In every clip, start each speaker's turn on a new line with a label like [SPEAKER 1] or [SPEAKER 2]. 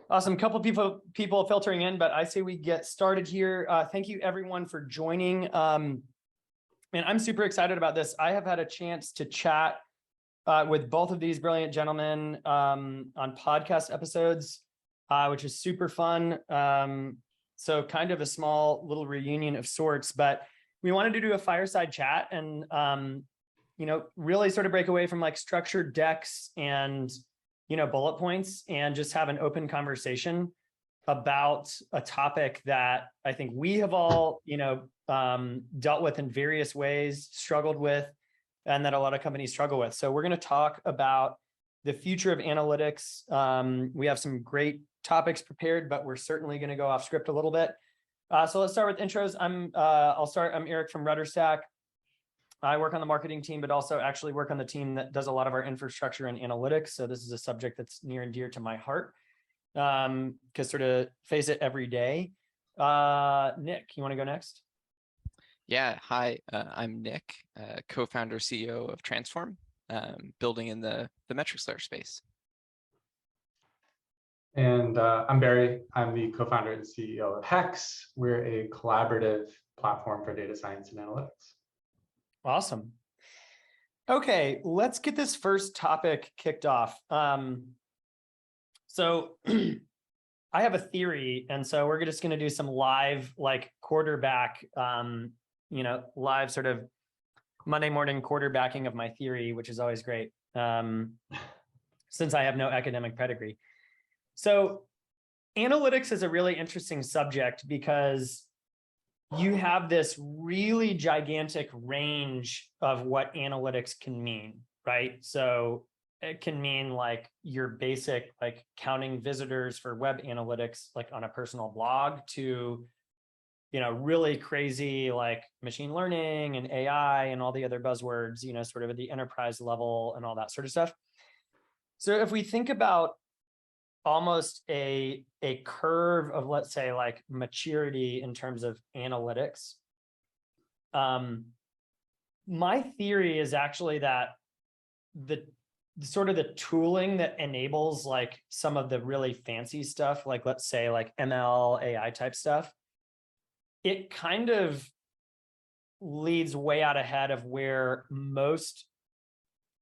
[SPEAKER 1] Awesome. Couple people filtering in, but I say we get started here. Thank you everyone for joining. And I'm super excited about this. I have had a chance to chat with both of these brilliant gentlemen on podcast episodes, which is super fun. So kind of a small little reunion of sorts, but we wanted to do a fireside chat and really sort of break away from like structured decks and bullet points and just have an open conversation about a topic that I think we have all, dealt with in various ways, struggled with, and that a lot of companies struggle with. So we're going to talk about the future of analytics. We have some great topics prepared, but we're certainly going to go off script a little bit. So let's start with intros. I'm Eric from RudderStack. I work on the marketing team, but also actually work on the team that does a lot of our infrastructure and analytics. So this is a subject that's near and dear to my heart, because sort of face it every day. Nick, you want to go next?
[SPEAKER 2] Yeah, hi, I'm Nick, co-founder, CEO of Transform, building in the metrics layer space.
[SPEAKER 3] And I'm Barry. I'm the co-founder and CEO of Hex. We're a collaborative platform for data science and analytics.
[SPEAKER 1] Awesome. Okay, let's get this first topic kicked off. So I have a theory, and so we're just going to do some live, like quarterback, live sort of Monday morning quarterbacking of my theory, which is always great, since I have no academic pedigree. So analytics is a really interesting subject because you have this really gigantic range of what analytics can mean, right? So it can mean like your basic, like counting visitors for web analytics, like on a personal blog, to, really crazy like machine learning and AI and all the other buzzwords, sort of at the enterprise level and all that sort of stuff. So if we think about almost a curve of, let's say, like maturity in terms of analytics. My theory is actually that the sort of the tooling that enables like some of the really fancy stuff, like let's say like ML, AI type stuff, it kind of leads way out ahead of where most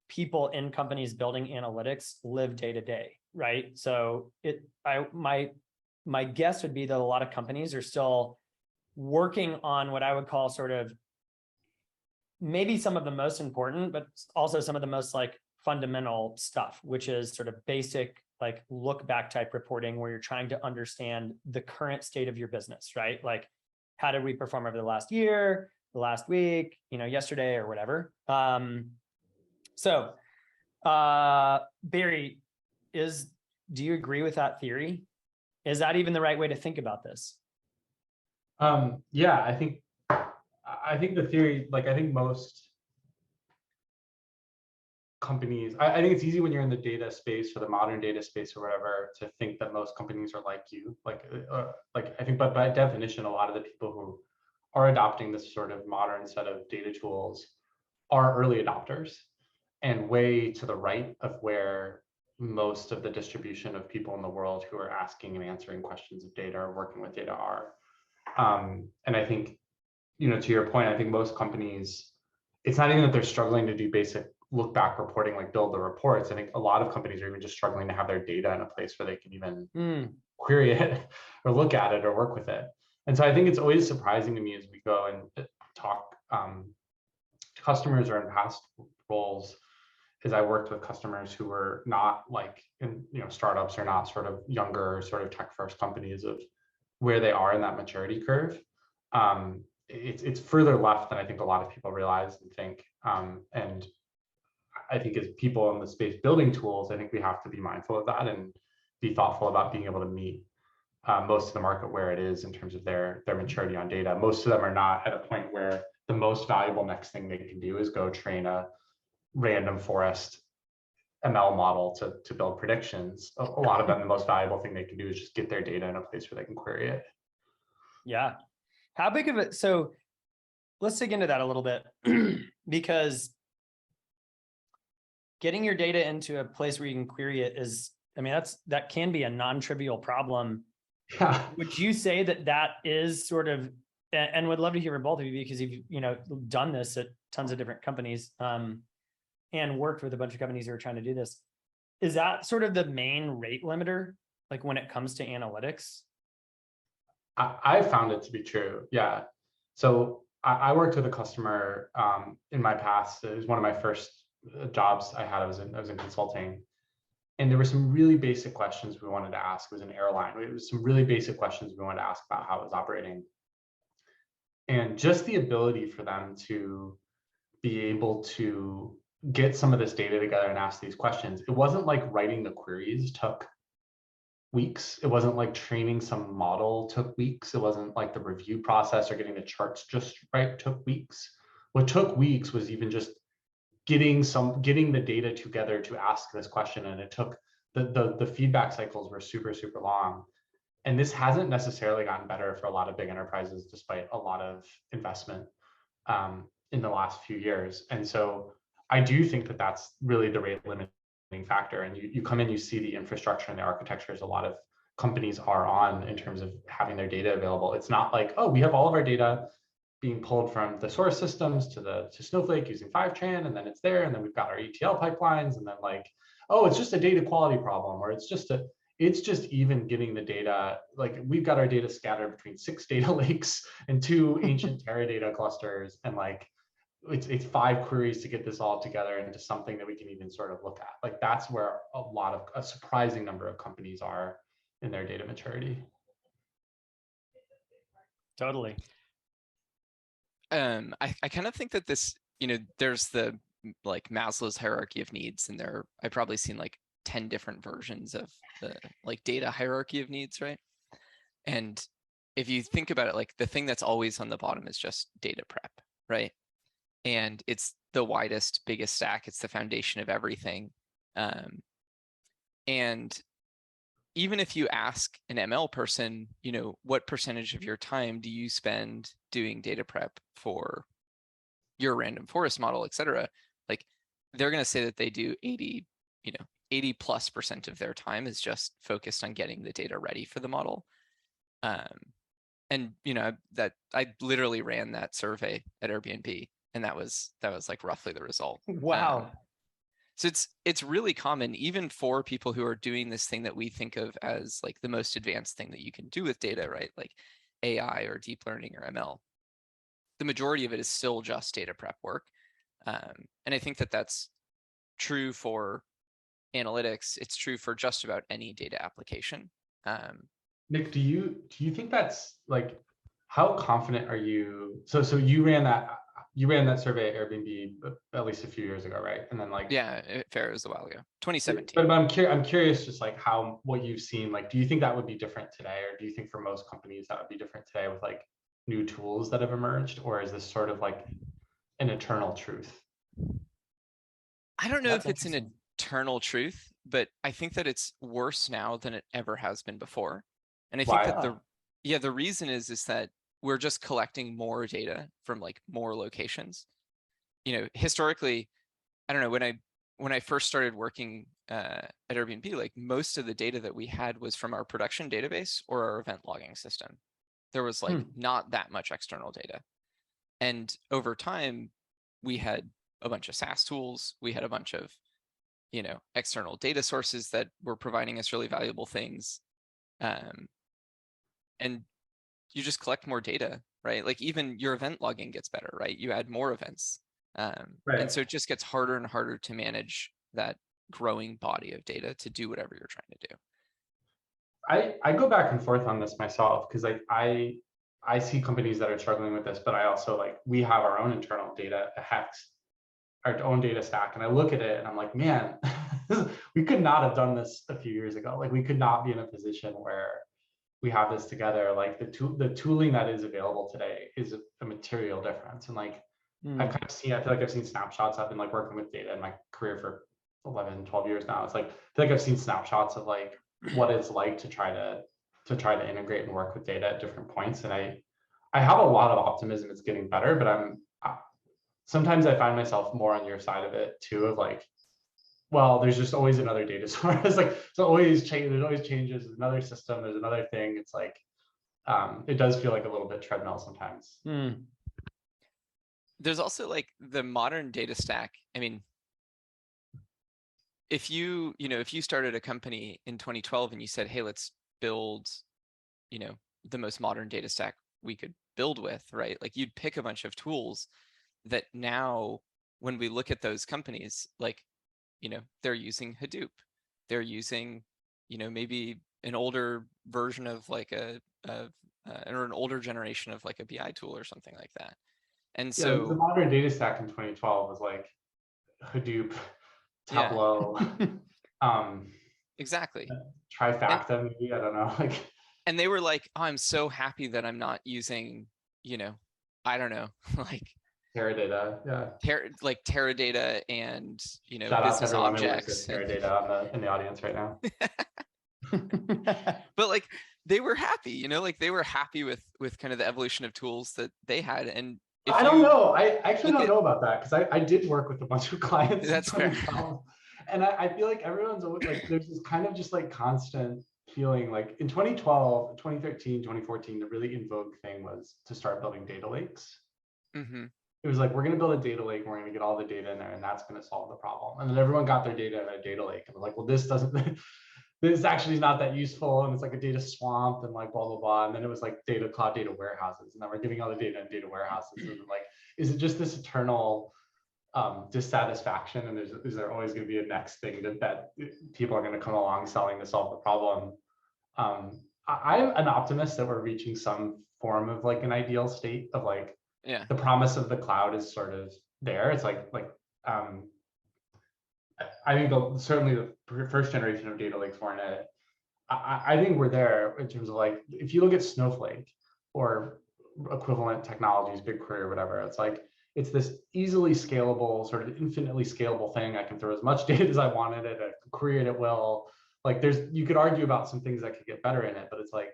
[SPEAKER 1] people in companies building analytics live day to day. Right. So my guess would be that a lot of companies are still working on what I would call sort of maybe some of the most important, but also some of the most like fundamental stuff, which is sort of basic, like look back type reporting where you're trying to understand the current state of your business, right? Like how did we perform over the last year, the last week, yesterday or whatever. Barry, do you agree with that theory? Is that even the right way to think about this?
[SPEAKER 3] Yeah, I think the theory, like I think most companies, I think it's easy when you're in the data space or the modern data space or whatever to think that most companies are like you. Like I think, but by definition, a lot of the people who are adopting this sort of modern set of data tools are early adopters and way to the right of where most of the distribution of people in the world who are asking and answering questions of data or working with data are. And I think, to your point, I think most companies, it's not even that they're struggling to do basic look back reporting, like build the reports. I think a lot of companies are even just struggling to have their data in a place where they can even query it or look at it or work with it. And so I think it's always surprising to me as we go and talk to customers or in past roles, is I worked with customers who were not like in startups or not sort of younger sort of tech first companies of where they are in that maturity curve. It's further left than I think a lot of people realize and think. And I think as people in the space building tools, I think we have to be mindful of that and be thoughtful about being able to meet most of the market where it is in terms of their maturity on data. Most of them are not at a point where the most valuable next thing they can do is go train a random forest ML model to build predictions. A lot of them, the most valuable thing they can do is just get their data in a place where they can query it.
[SPEAKER 1] Yeah. How big of it? So let's dig into that a little bit because getting your data into a place where you can query it is I mean, that can be a non-trivial problem.
[SPEAKER 3] Yeah.
[SPEAKER 1] Would you say that that is sort of, and would love to hear from both of you because you've, done this at tons of different companies, and worked with a bunch of companies who are trying to do this. Is that sort of the main rate limiter, like when it comes to analytics?
[SPEAKER 3] I found it to be true. Yeah. So I worked with a customer in my past. It was one of my first jobs I had. I was in consulting, and there were some really basic questions we wanted to ask. It was an airline. It was some really basic questions we wanted to ask about how it was operating, and just the ability for them to be able to get some of this data together and ask these questions. It wasn't like writing the queries took weeks. It wasn't like training some model took weeks. It wasn't like the review process or getting the charts just right took weeks. What took weeks was even just getting the data together to ask this question. And it took the feedback cycles were super, super long. And this hasn't necessarily gotten better for a lot of big enterprises, despite a lot of investment in the last few years. And so I do think that that's really the rate limiting factor. And you come in, you see the infrastructure and the architectures a lot of companies are on in terms of having their data available. It's not like, oh, we have all of our data being pulled from the source systems to Snowflake using Fivetran, and then it's there, and then we've got our ETL pipelines, and then like, oh, it's just a data quality problem, or it's just even getting the data. Like, we've got our data scattered between 6 data lakes and 2 ancient Teradata clusters, and like it's 5 queries to get this all together into something that we can even sort of look at. Like, that's where a surprising number of companies are in their data maturity.
[SPEAKER 1] Totally.
[SPEAKER 2] I kind of think that this, there's the like Maslow's hierarchy of needs, and I've probably seen like 10 different versions of the like data hierarchy of needs, right? And if you think about it, like the thing that's always on the bottom is just data prep, right? And it's the widest, biggest stack. It's the foundation of everything. And even if you ask an ML person, what percentage of your time do you spend doing data prep for your random forest model, et cetera, like they're going to say that they do 80+% of their time is just focused on getting the data ready for the model. And that I literally ran that survey at Airbnb, and that was like roughly the result.
[SPEAKER 1] Wow.
[SPEAKER 2] So it's really common, even for people who are doing this thing that we think of as like the most advanced thing that you can do with data, right? Like AI or deep learning or ML. The majority of it is still just data prep work. And I think that that's true for analytics. It's true for just about any data application.
[SPEAKER 3] Nick, do you think that's like, how confident are you? So you ran that survey at Airbnb at least a few years ago, right? And then like,
[SPEAKER 2] yeah, fair, it was a while ago, 2017.
[SPEAKER 3] But I'm curious, just like what you've seen. Like, do you think that would be different today, or do you think for most companies that would be different today with like new tools that have emerged, or is this sort of like an eternal truth?
[SPEAKER 2] I don't know
[SPEAKER 1] That's
[SPEAKER 2] if it's an
[SPEAKER 1] interesting.
[SPEAKER 2] eternal truth, but I think that it's worse now than it ever has been before. And I
[SPEAKER 3] Why?
[SPEAKER 2] think that the reason is that we're just collecting more data from like more locations. Historically, I don't know, when I first started working at Airbnb, like most of the data that we had was from our production database or our event logging system. There was like not that much external data. And over time, we had a bunch of SaaS tools. We had a bunch of, external data sources that were providing us really valuable things. And you just collect more data, right? Like even your event logging gets better, right? You add more events.
[SPEAKER 3] Right.
[SPEAKER 2] And so it just gets harder and harder to manage that growing body of data to do whatever you're trying to do.
[SPEAKER 3] I go back and forth on this myself, because like I see companies that are struggling with this, but I also like, we have our own internal data, Hex, our own data stack, and I look at it and I'm like, man, we could not have done this a few years ago. Like, we could not be in a position where we have this together. Like the tooling that is available today is a material difference. And like, I feel like I've seen snapshots. I've been like working with data in my career for 11, 12 years now. It's like, I feel like I've seen snapshots of like what it's like to try to integrate and work with data at different points. And I have a lot of optimism it's getting better, but sometimes I find myself more on your side of it too, of like, well, there's just always another data source. It's like, it's always change. There's always changes. There's another system. There's another thing. It's like, it does feel like a little bit treadmill sometimes.
[SPEAKER 2] There's also like the modern data stack. I mean, if you started a company in 2012 and you said, hey, let's build, the most modern data stack we could build with, right? Like you'd pick a bunch of tools that now, when we look at those companies, like, they're using Hadoop, they're using, maybe an older version of like or an older generation of like a BI tool or something like that. And
[SPEAKER 3] Yeah, the
[SPEAKER 2] so
[SPEAKER 3] modern data stack in 2012 was like Hadoop,
[SPEAKER 2] yeah,
[SPEAKER 3] Tableau,
[SPEAKER 2] exactly.
[SPEAKER 3] Trifacta, maybe, I don't know. Like,
[SPEAKER 2] And they were like, oh, I'm so happy that I'm not using, I don't know, like
[SPEAKER 3] Teradata, yeah.
[SPEAKER 2] Teradata and,
[SPEAKER 3] Shout out to
[SPEAKER 2] business
[SPEAKER 3] everyone who works
[SPEAKER 2] objects.
[SPEAKER 3] at Teradata in the audience right now.
[SPEAKER 2] But like they were happy, like they were happy with kind of the evolution of tools that they had. And
[SPEAKER 3] I don't know. I actually don't know about that, because I did work with a bunch of clients.
[SPEAKER 2] That's fair.
[SPEAKER 3] And I feel like everyone's always like, there's this kind of just like constant feeling like in 2012, 2013, 2014, the really in vogue thing was to start building data lakes. It was like, we're going to build a data lake, and we're going to get all the data in there, and that's going to solve the problem. And then everyone got their data in a data lake, and was like, well, this doesn't, this actually is not that useful, and it's like a data swamp, and like blah blah blah. And then it was like cloud data warehouses, and then we're getting all the data in data warehouses. And like, is it just this eternal dissatisfaction? And is there always going to be a next thing that people are going to come along selling to solve the problem? I'm an optimist that we're reaching some form of like an ideal state of like,
[SPEAKER 2] yeah,
[SPEAKER 3] the promise of the cloud is sort of there. It's like I think certainly the first generation of data lakes weren't it. I think we're there in terms of like, if you look at Snowflake or equivalent technologies, BigQuery or whatever, it's like, it's this easily scalable, sort of infinitely scalable thing. I can throw as much data as I want in it, I can query it at will. Like you could argue about some things that could get better in it, but it's like,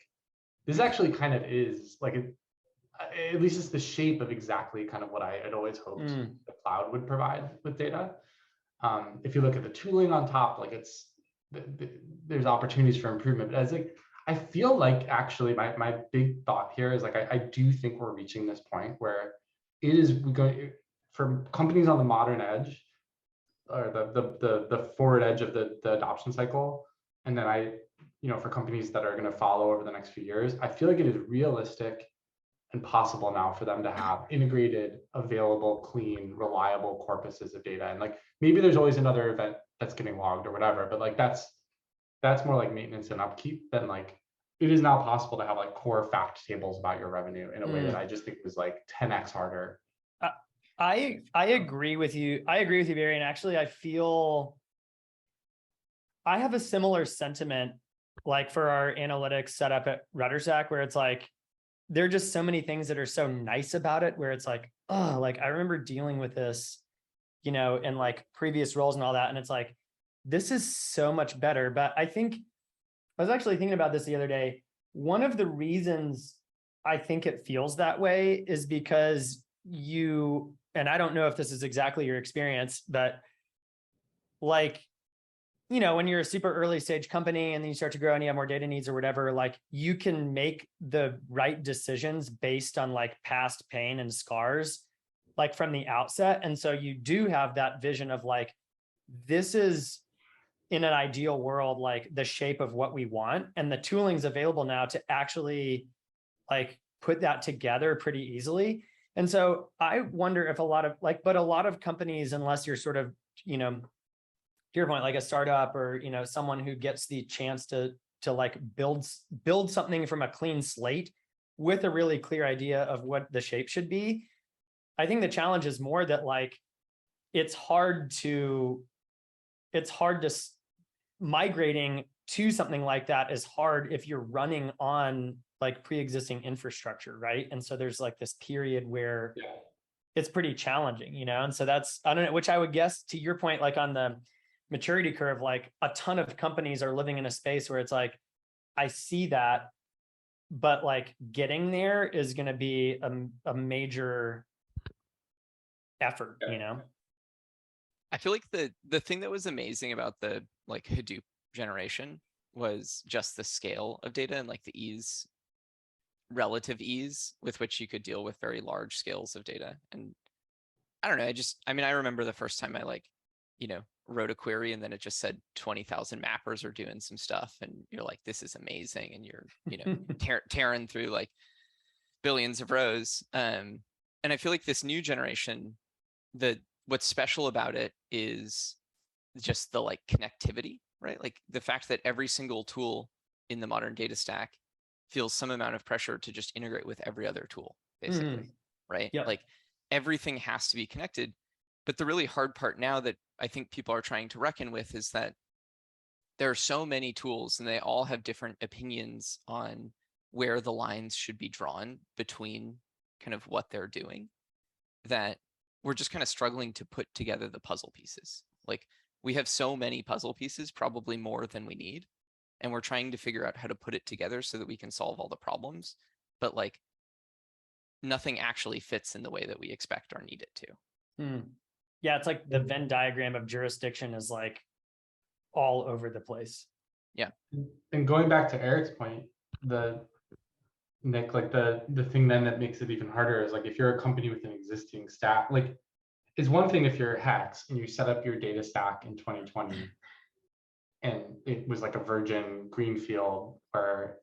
[SPEAKER 3] this actually kind of is like, at least it's the shape of exactly kind of what I had always hoped the cloud would provide with data. If you look at the tooling on top, like there's opportunities for improvement. But as like, I feel like actually my big thought here is like, I do think we're reaching this point where it is going for companies on the modern edge, or the forward edge of the adoption cycle. And then for companies that are going to follow over the next few years, I feel like it is realistic and possible now for them to have integrated, available, clean, reliable corpuses of data. And like, maybe there's always another event that's getting logged or whatever, but like that's more like maintenance and upkeep than like, it is now possible to have like core fact tables about your revenue in a way that I just think was like 10x harder.
[SPEAKER 1] I agree with you. I agree with you, Barry. And actually, I feel I have a similar sentiment like for our analytics setup at RudderStack, where it's like, there are just so many things that are so nice about it, where it's like, oh, like I remember dealing with this, in like previous roles and all that. And it's like, this is so much better. But I think I was actually thinking about this the other day. One of the reasons I think it feels that way is because and I don't know if this is exactly your experience, but like, when you're a super early stage company and then you start to grow and you have more data needs or whatever, like you can make the right decisions based on like past pain and scars, like from the outset. And so you do have that vision of like, this is in an ideal world, like the shape of what we want. And the tooling's available now to actually like put that together pretty easily. And so I wonder if a lot of companies, unless you're sort of, to your point, like a startup or, someone who gets the chance to like build something from a clean slate with a really clear idea of what the shape should be. I think the challenge is more that like, it's hard to migrating to something like that is hard if you're running on like pre-existing infrastructure, right? And so there's like this period where it's pretty challenging, and so that's, I don't know, which I would guess to your point, like on the maturity curve, like a ton of companies are living in a space where it's like, I see that, but like getting there is going to be a major effort,
[SPEAKER 2] I feel like the thing that was amazing about the like Hadoop generation was just the scale of data and like the ease, relative ease with which you could deal with very large scales of data. And I don't know, I mean, I remember the first time I like, wrote a query and then it just said 20,000 mappers are doing some stuff and you're like, this is amazing. And you're, tearing through like billions of rows. And I feel like this new generation, what's special about it is just the like connectivity, right? Like the fact that every single tool in the modern data stack feels some amount of pressure to just integrate with every other tool, basically, right?
[SPEAKER 1] Yep.
[SPEAKER 2] Like everything has to be connected. But the really hard part now that I think people are trying to reckon with is that there are so many tools and they all have different opinions on where the lines should be drawn between kind of what they're doing, that we're just kind of struggling to put together the puzzle pieces. Like we have so many puzzle pieces, probably more than we need. And we're trying to figure out how to put it together so that we can solve all the problems. But like nothing actually fits in the way that we expect or need it to.
[SPEAKER 1] Yeah, it's like the Venn diagram of jurisdiction is like all over the place.
[SPEAKER 2] Yeah.
[SPEAKER 3] And going back to Eric's point, Nick, like the thing then that makes it even harder is like if you're a company with an existing stack, like it's one thing if you're Hex and you set up your data stack in 2020 and it was like a virgin greenfield where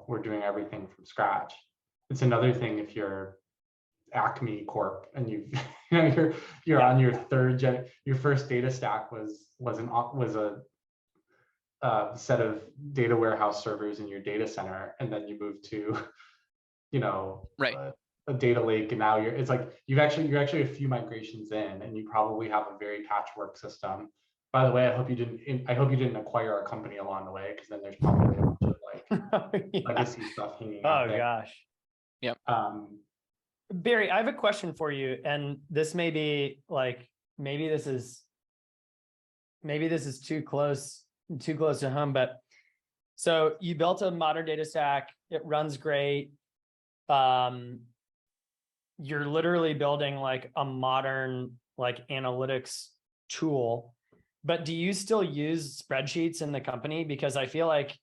[SPEAKER 3] we're doing everything from scratch. It's another thing if you're Acme Corp and you're on your third gen. Your first data stack was a set of data warehouse servers in your data center, and then you move to
[SPEAKER 2] right.
[SPEAKER 3] A data lake, and now it's like you're actually a few migrations in, and you probably have a very patchwork system. By the way, I hope you didn't acquire our company along the way, because then there's probably a bunch of like legacy stuff hanging out there.
[SPEAKER 1] Gosh.
[SPEAKER 2] Yep.
[SPEAKER 1] Barry, I have a question for you, and this may be like maybe this is too close to home, but so you built a modern data stack, it runs great. You're literally building like a modern like analytics tool, but do you still use spreadsheets in the company? Because I feel like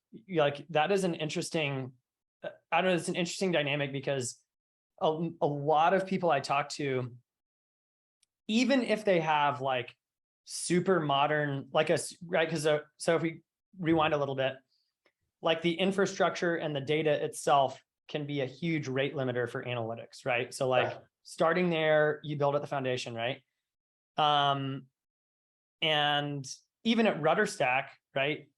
[SPEAKER 1] that is an interesting, I don't know, it's an interesting dynamic because a lot of people I talk to, even if they have like super modern, like right? Because so if we rewind a little bit, like the infrastructure and the data itself can be a huge rate limiter for analytics, right? So like starting there, you build at the foundation, right? And even at RudderStack, right?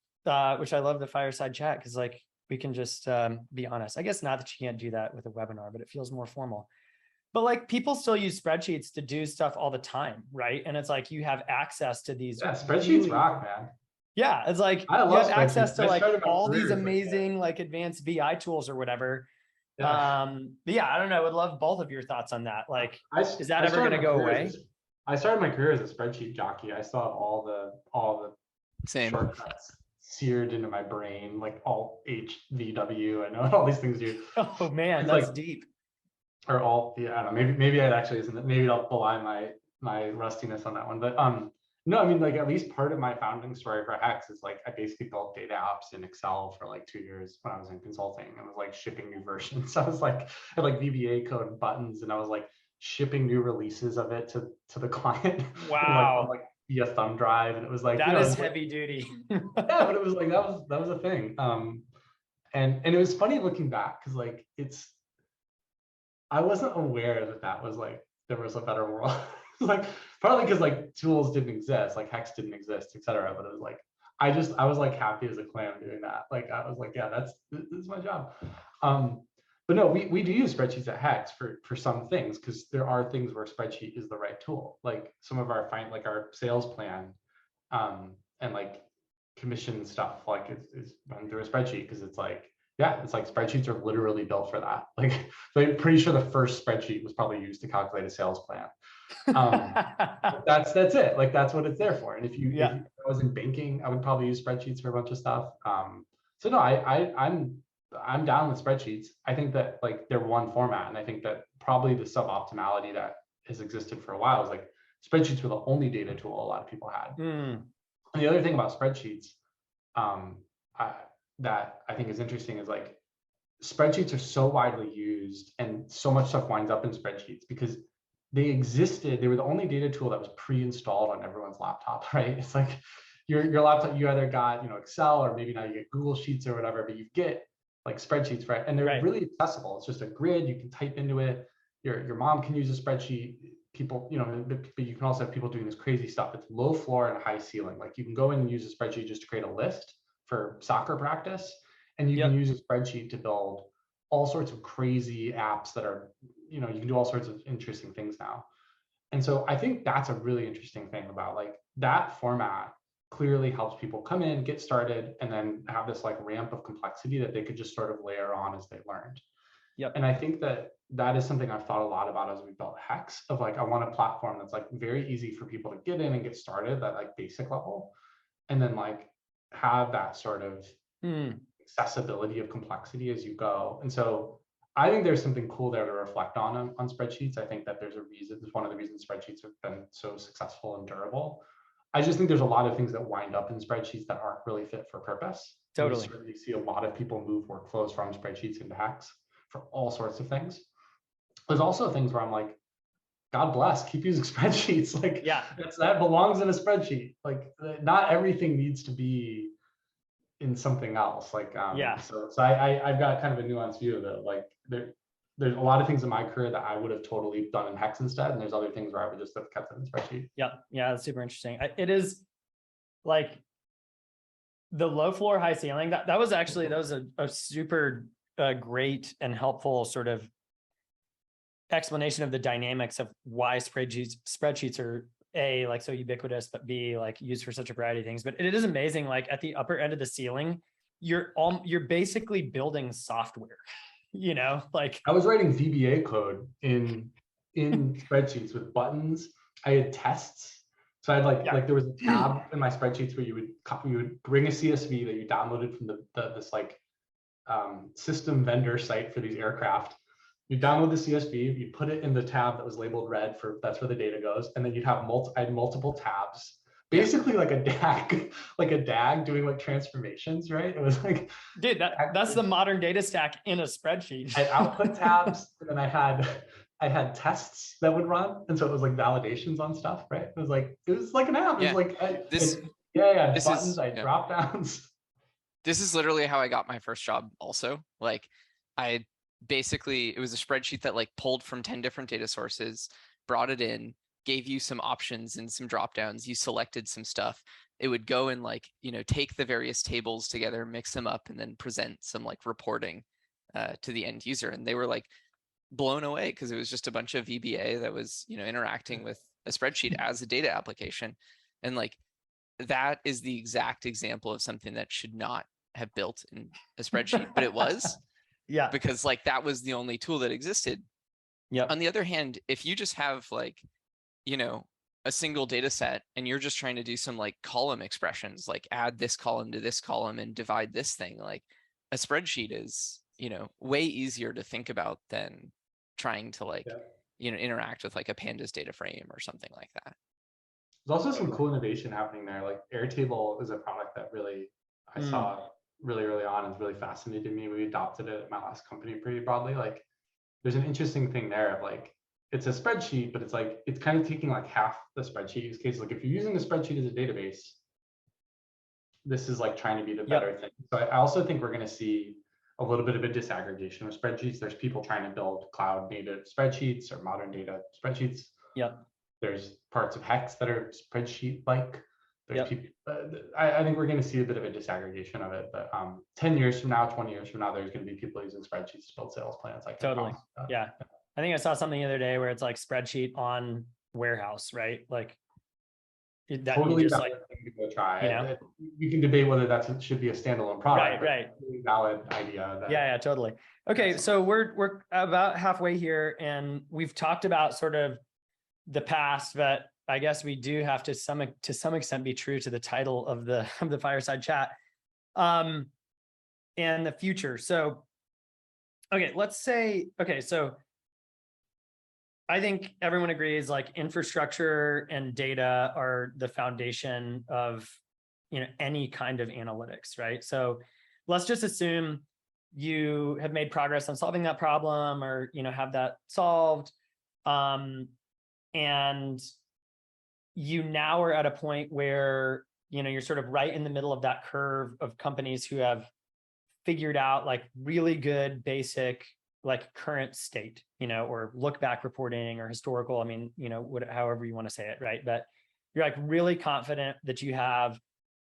[SPEAKER 1] Which I love the fireside chat because like we can just be honest. I guess not that you can't do that with a webinar, but it feels more formal. But like people still use spreadsheets to do stuff all the time, right? And it's like you have access to these.
[SPEAKER 3] Yeah, spreadsheets rock, man.
[SPEAKER 1] Yeah, it's like
[SPEAKER 3] I
[SPEAKER 1] you have
[SPEAKER 3] love
[SPEAKER 1] access to like all these
[SPEAKER 3] career,
[SPEAKER 1] amazing like advanced BI tools or whatever.
[SPEAKER 3] Yeah.
[SPEAKER 1] But yeah, I don't know. I would love both of your thoughts on that. Like, is that
[SPEAKER 3] I
[SPEAKER 1] ever going to
[SPEAKER 3] started my
[SPEAKER 1] go
[SPEAKER 3] career
[SPEAKER 1] away?
[SPEAKER 3] I started my career as a spreadsheet jockey. I still have all the
[SPEAKER 2] Same.
[SPEAKER 3] shortcuts seared into my brain, like Alt HVW. I know all these things do.
[SPEAKER 1] Oh man,
[SPEAKER 3] It's
[SPEAKER 1] that's
[SPEAKER 3] like,
[SPEAKER 1] deep.
[SPEAKER 3] Or Alt, yeah, I don't know. Maybe it actually isn't. Maybe I'll belie my rustiness on that one. But no, I mean, like at least part of my founding story for Hex is like I basically built data apps in Excel for like 2 years when I was in consulting. I was like shipping new versions. I was like, I had like VBA code and buttons, and I was like shipping new releases of it to the client.
[SPEAKER 1] Wow.
[SPEAKER 3] like via thumb drive, and it was like
[SPEAKER 1] that is heavy duty.
[SPEAKER 3] Yeah, but it was like that was a thing. And it was funny looking back because like I wasn't aware that was like there was a better world. Like partly because like tools didn't exist, like Hex didn't exist, etc. But it was like I was like happy as a clam doing that. Like I was like, yeah, this is my job. But no, we do use spreadsheets at Hex for some things because there are things where spreadsheet is the right tool. Like some of our like our sales plan, and like commission stuff like is run through a spreadsheet because it's like, yeah, it's like spreadsheets are literally built for that. Like, so I'm pretty sure the first spreadsheet was probably used to calculate a sales plan. That's it. Like, that's what it's there for. And if I was in banking, I would probably use spreadsheets for a bunch of stuff. So no, I'm down with spreadsheets. I think that like they're one format, and I think that probably the suboptimality that has existed for a while is like spreadsheets were the only data tool a lot of people had.
[SPEAKER 1] Mm.
[SPEAKER 3] And the other thing about spreadsheets that I think is interesting is like spreadsheets are so widely used and so much stuff winds up in spreadsheets because they existed. They were the only data tool that was pre-installed on everyone's laptop, right? It's like your laptop, you either got, Excel, or maybe now you get Google Sheets or whatever, but you get like spreadsheets, right? And they're really accessible. It's just a grid. You can type into it. Your mom can use a spreadsheet. People, but you can also have people doing this crazy stuff. It's low floor and high ceiling. Like you can go in and use a spreadsheet just to create a list for soccer practice. And you can use a spreadsheet to build all sorts of crazy apps that are, you can do all sorts of interesting things now. And so I think that's a really interesting thing about like that format clearly helps people come in, get started, and then have this like ramp of complexity that they could just sort of layer on as they learned.
[SPEAKER 1] Yep.
[SPEAKER 3] And I think that is something I've thought a lot about as we built Hex, of like, I want a platform that's like very easy for people to get in and get started at like basic level, and then like have that sort of accessibility of complexity as you go. And so I think there's something cool there to reflect on spreadsheets. I think that there's a reason, it's one of the reasons spreadsheets have been so successful and durable. I just think there's a lot of things that wind up in spreadsheets that aren't really fit for purpose.
[SPEAKER 1] Totally.
[SPEAKER 3] You see a lot of people move workflows from spreadsheets into Hex for all sorts of things. There's also things where I'm like, God bless, keep using spreadsheets. Like, that belongs in a spreadsheet. Like, not everything needs to be in something else. Like, so I've got kind of a nuanced view of it. Like, there's a lot of things in my career that I would have totally done in Hex instead, and there's other things where I would just have kept it in spreadsheet.
[SPEAKER 1] Yeah, that's super interesting. It is like the low floor, high ceiling. That was a super great and helpful sort of explanation of the dynamics of why spreadsheets are A, like so ubiquitous, but B, like used for such a variety of things. But it is amazing. Like at the upper end of the ceiling, you're basically building software. Like
[SPEAKER 3] I was writing VBA code in spreadsheets with buttons. I had tests. So I had like there was a tab in my spreadsheets where you would bring a CSV that you downloaded from this like system vendor site for these aircraft. You download the CSV, you put it in the tab that was labeled red that's where the data goes, and then you'd have I had multiple tabs. Basically like a DAG doing like transformations, right? It was like,
[SPEAKER 1] dude, that's the modern data stack in a spreadsheet.
[SPEAKER 3] I had output tabs, and then I had tests that would run, and so it was like validations on stuff, right? It was like an app. It was like buttons, drop downs.
[SPEAKER 2] This is literally how I got my first job. Also, like it was a spreadsheet that like pulled from 10 different data sources, brought it in, gave you some options and some drop downs. You selected some stuff. It would go and like, take the various tables together, mix them up, and then present some like reporting to the end user. And they were like blown away because it was just a bunch of VBA that was, interacting with a spreadsheet as a data application. And like, that is the exact example of something that should not have built in a spreadsheet, but it was. Because like, that was the only tool that existed. On the other hand, if you just have like, a single data set and you're just trying to do some like column expressions, like add this column to this column and divide this thing, like a spreadsheet is, way easier to think about than trying to like, interact with like a pandas data frame or something like that.
[SPEAKER 3] There's also some cool innovation happening there. Like Airtable is a product that really I saw really early on and really fascinated me. We adopted it at my last company pretty broadly. Like there's an interesting thing there of like, it's a spreadsheet, but it's like, it's kind of taking like half the spreadsheet use case. Like if you're using the spreadsheet as a database, this is like trying to be the better thing. So I also think we're going to see a little bit of a disaggregation of spreadsheets. There's people trying to build cloud native spreadsheets or modern data spreadsheets. There's parts of Hex that are spreadsheet-like. There's people, I think we're going to see a bit of a disaggregation of it, but 10 years from now, 20 years from now, there's going to be people using spreadsheets to build sales plans.
[SPEAKER 1] Totally. I think I saw something the other day where it's like spreadsheet on warehouse, right? Like that
[SPEAKER 3] totally
[SPEAKER 1] just
[SPEAKER 3] valid thing to go try. You can debate whether that should be a standalone product.
[SPEAKER 1] Right.
[SPEAKER 3] Really valid idea.
[SPEAKER 1] Yeah, totally. Okay, so we're about halfway here, and we've talked about sort of the past, but I guess we do have to some extent be true to the title of the fireside chat, and the future. So, okay, let's say, so I think everyone agrees like infrastructure and data are the foundation of, any kind of analytics, right? So let's just assume you have made progress on solving that problem or, have that solved. And you now are at a point where, you're sort of right in the middle of that curve of companies who have figured out like really good basic like current state, or look back reporting or historical. I mean, however you want to say it, right? But you're like really confident that you have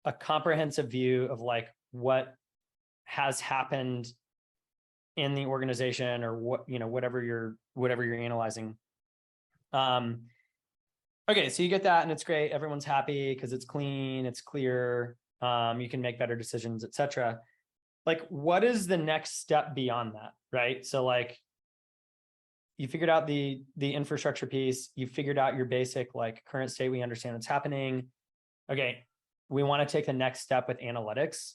[SPEAKER 1] a comprehensive view of like what has happened in the organization or what, whatever you're analyzing. Okay, so you get that and it's great. Everyone's happy because it's clean, it's clear. You can make better decisions, etc. Like, what is the next step beyond that, right? So like, you figured out the infrastructure piece, you figured out your basic like current state, we understand what's happening. Okay, we want to take the next step with analytics.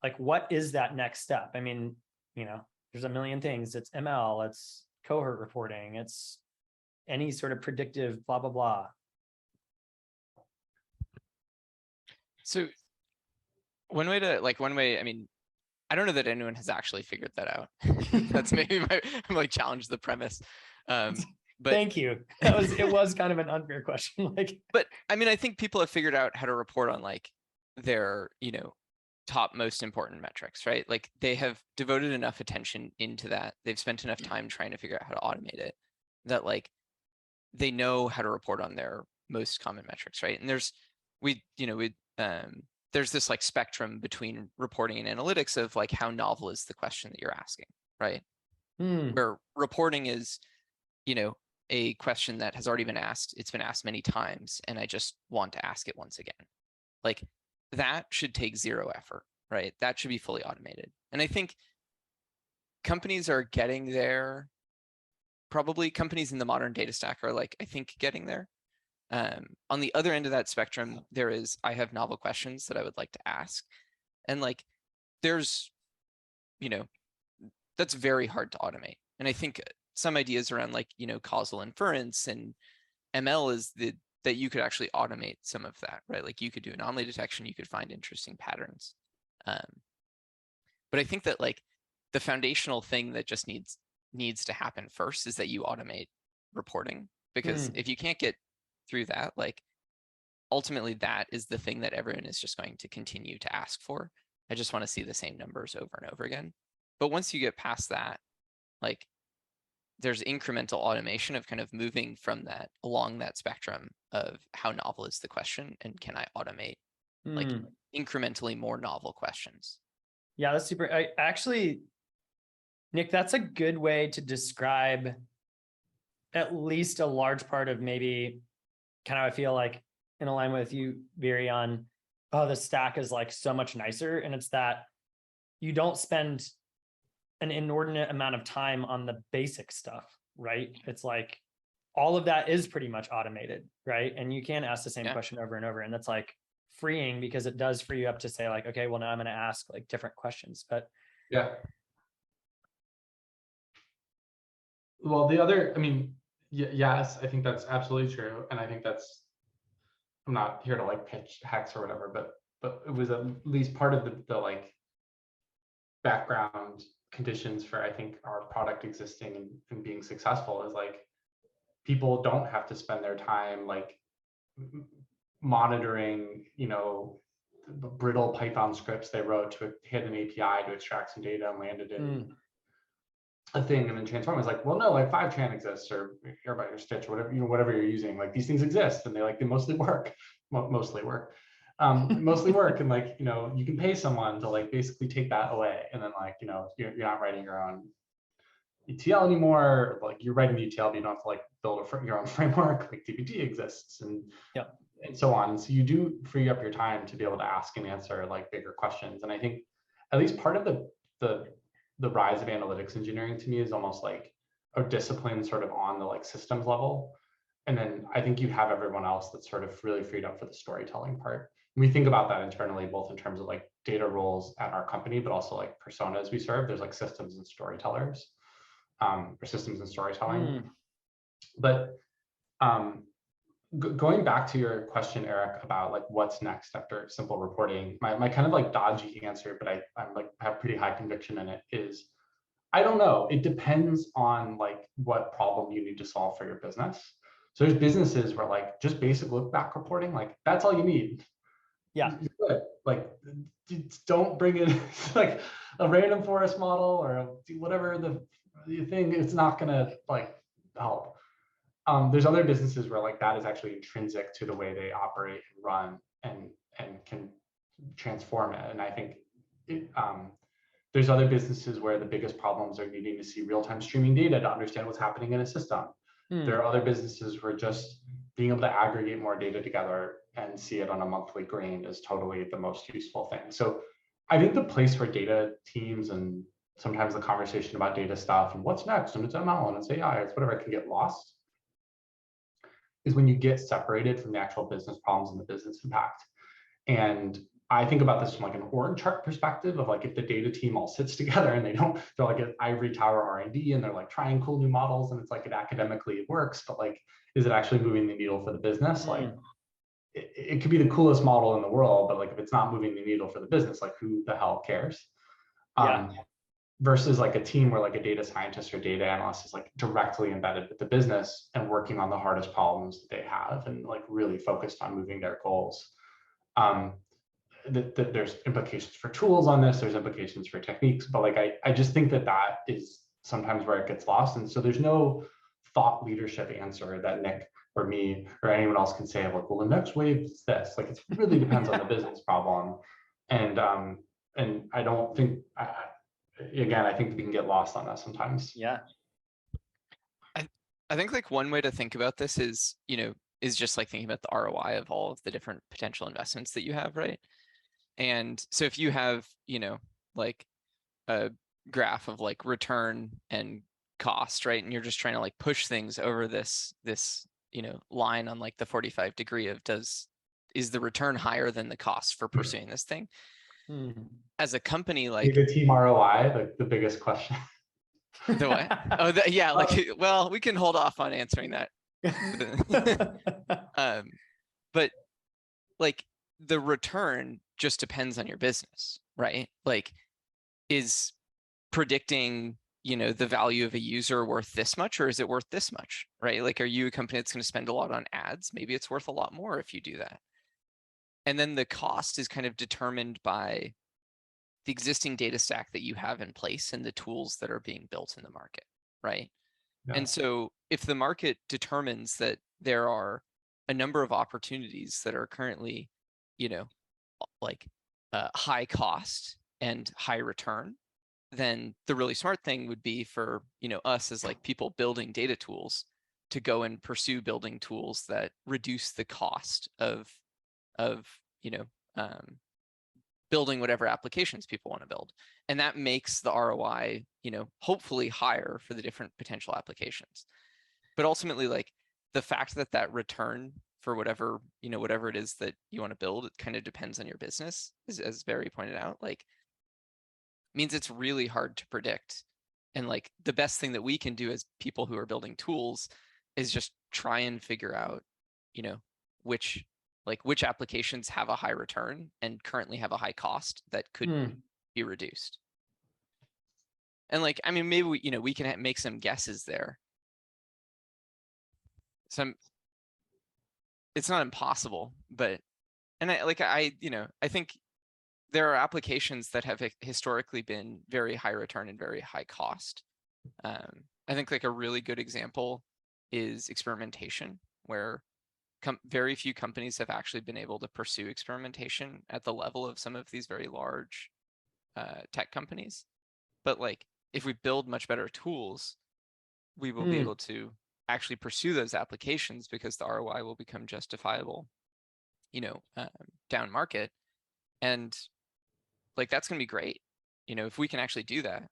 [SPEAKER 1] Like, what is that next step? I mean, there's a million things. It's ML, it's cohort reporting, it's any sort of predictive blah, blah, blah.
[SPEAKER 2] So one way, I mean, I don't know that anyone has actually figured that out. That's maybe I'm like challenge the premise. But
[SPEAKER 1] thank you. It was kind of an unfair question.
[SPEAKER 2] But I mean, I think people have figured out how to report on like their, top most important metrics, right? Like they have devoted enough attention into that. They've spent enough time trying to figure out how to automate it that like they know how to report on their most common metrics, right? And there's this like spectrum between reporting and analytics of like how novel is the question that you're asking, right? Where reporting is, a question that has already been asked. It's been asked many times, and I just want to ask it once again. Like that should take zero effort, right? That should be fully automated. And I think companies are getting there. Probably companies in the modern data stack are like, I think getting there. On the other end of that spectrum, there is, I have novel questions that I would like to ask. And like, there's, that's very hard to automate. And I think some ideas around like, causal inference and ML is that you could actually automate some of that, right? Like you could do anomaly detection, you could find interesting patterns. But I think that like the foundational thing that just needs to happen first is that you automate reporting, because if you can't get through that, like ultimately that is the thing that everyone is just going to continue to ask for. I just want to see the same numbers over and over again. But once you get past that, like there's incremental automation of kind of moving from that along that spectrum of how novel is the question and can I automate like incrementally more novel questions.
[SPEAKER 1] Yeah, that's super. I actually, Nick, that's a good way to describe at least a large part of maybe kind of, I feel like in alignment with you, Viri, on, oh, the stack is like so much nicer. And it's that you don't spend an inordinate amount of time on the basic stuff, right? It's like all of that is pretty much automated, right? And you can ask the same question over and over. And that's like freeing because it does free you up to say like, okay, well, now I'm going to ask like different questions. But
[SPEAKER 3] yeah. Well, the other, I mean, yes, I think that's absolutely true. And I think that's, I'm not here to like pitch hacks or whatever, but it was at least part of the like background conditions for, I think, our product existing and being successful is like, people don't have to spend their time like monitoring, the brittle Python scripts they wrote to hit an API to extract some data and landed in a thing, and then Transform is like, well, no, like Fivetran exists, or Airbyte or Stitch, or whatever, whatever you're using, like these things exist, and they mostly work, mostly work, and like, you can pay someone to like basically take that away, and then like, you're not writing your own ETL anymore, like you're writing the ETL, but you don't have to like build your own framework, like DBT exists, and so on. So you do free up your time to be able to ask and answer like bigger questions. And I think at least part of the rise of analytics engineering to me is almost like a discipline sort of on the like systems level. And then I think you have everyone else that's sort of really freed up for the storytelling part. And we think about that internally, both in terms of like data roles at our company, but also like personas we serve. There's like systems and storytellers, or systems and storytelling. But going back to your question, Eric, about like what's next after simple reporting, my kind of like dodgy answer, but I'm like have pretty high conviction in it, is I don't know. It depends on like what problem you need to solve for your business. So there's businesses where like just basic look back reporting, like that's all you need.
[SPEAKER 1] Yeah.
[SPEAKER 3] Good. Like don't bring in like a random forest model or whatever the thing. It's not gonna like help. There's other businesses where like that is actually intrinsic to the way they operate and run and can transform it. And I think there's other businesses where the biggest problems are needing to see real-time streaming data to understand what's happening in a system. There are other businesses where just being able to aggregate more data together and see it on a monthly grain is totally the most useful thing. So I think the place for data teams and sometimes the conversation about data stuff and what's next and it's ML and it's AI, it's whatever, it can get lost, is when you get separated from the actual business problems and the business impact. And I think about this from like an org chart perspective of like if the data team all sits together and they're like an ivory tower R&D and they're like trying cool new models and it's like it academically works, but like, is it actually moving the needle for the business? Like it could be the coolest model in the world, but like if it's not moving the needle for the business, like who the hell cares? Versus like a team where like a data scientist or data analyst is like directly embedded with the business and working on the hardest problems that they have and like really focused on moving their goals. There's implications for tools on this, there's implications for techniques, but like I just think that is sometimes where it gets lost. And so there's no thought leadership answer that Nick or me or anyone else can say of like, well, the next wave is this. Like it really depends on the business problem. And I don't think again, I think we can get lost on that sometimes.
[SPEAKER 1] Yeah.
[SPEAKER 2] I think like one way to think about this is, is just like thinking about the ROI of all of the different potential investments that you have, right? And so if you have, like a graph of like return and cost, right? And you're just trying to like push things over this, line on like the 45 degree of is the return higher than the cost for pursuing this thing? As a company, like
[SPEAKER 3] the team ROI, like the biggest question.
[SPEAKER 2] The what? Oh, yeah. Like, well, we can hold off on answering that. But like the return just depends on your business, right? Like, is predicting, the value of a user worth this much, or is it worth this much, right? Like, are you a company that's going to spend a lot on ads? Maybe it's worth a lot more if you do that. And then the cost is kind of determined by the existing data stack that you have in place and the tools that are being built in the market, right? Yeah. And so if the market determines that there are a number of opportunities that are currently, like high cost and high return, then the really smart thing would be for, us as like people building data tools to go and pursue building tools that reduce the cost of building whatever applications people want to build. And that makes the ROI, hopefully higher for the different potential applications. But ultimately, like the fact that that return for whatever, whatever it is that you want to build, it kind of depends on your business, as Barry pointed out, like means it's really hard to predict. And like the best thing that we can do as people who are building tools is just try and figure out, which applications have a high return and currently have a high cost that could be reduced. And like, I mean, maybe we can make some guesses there. It's not impossible, but, and I think there are applications that have historically been very high return and very high cost. I think like a really good example is experimentation, where very few companies have actually been able to pursue experimentation at the level of some of these very large tech companies. But like, if we build much better tools, we will be able to actually pursue those applications because the ROI will become justifiable, down market. And like, that's going to be great. If we can actually do that,